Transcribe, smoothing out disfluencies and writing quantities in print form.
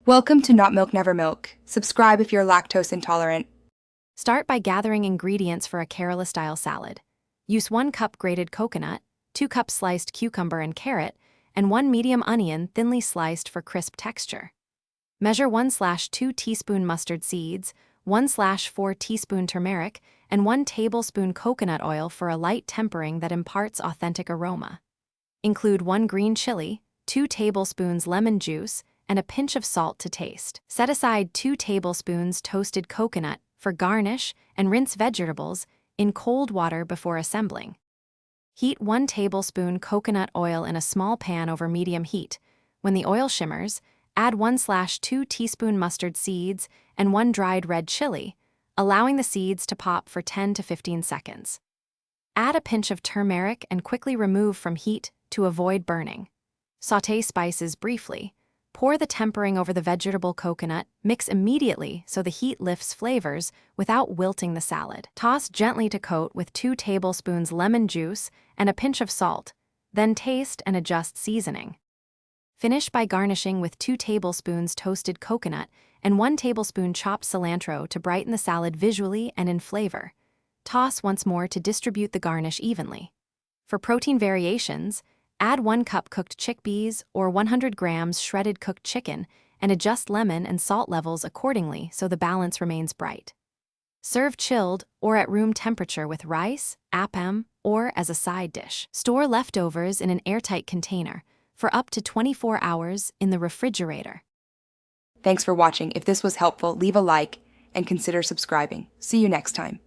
Welcome to Not Milk Never Milk. Subscribe if you're lactose intolerant. Start by gathering ingredients for a Kerala-style salad. Use 1 cup grated coconut, 2 cups sliced cucumber and carrot, and 1 medium onion thinly sliced for crisp texture. Measure 1/2 teaspoon mustard seeds, 1/4 teaspoon turmeric, and 1 tablespoon coconut oil for a light tempering that imparts authentic aroma. Include 1 green chili, 2 tablespoons lemon juice, and a pinch of salt to taste. Set aside 2 tablespoons toasted coconut for garnish and rinse vegetables in cold water before assembling. Heat 1 tablespoon coconut oil in a small pan over medium heat. When the oil shimmers, add 1/2 teaspoon mustard seeds and 1 dried red chili, allowing the seeds to pop for 10 to 15 seconds. Add a pinch of turmeric and quickly remove from heat to avoid burning. Sauté spices briefly. Pour the tempering over the vegetable coconut, mix immediately so the heat lifts flavors without wilting the salad. Toss gently to coat with 2 tablespoons lemon juice and a pinch of salt, then taste and adjust seasoning. Finish by garnishing with 2 tablespoons toasted coconut and 1 tablespoon chopped cilantro to brighten the salad visually and in flavor. Toss once more to distribute the garnish evenly. For protein variations, add 1 cup cooked chickpeas or 100 grams shredded cooked chicken and adjust lemon and salt levels accordingly so the balance remains bright. Serve chilled or at room temperature with rice, appam, or as a side dish. Store leftovers in an airtight container for up to 24 hours in the refrigerator. Thanks for watching. If this was helpful, leave a like and consider subscribing. See you next time.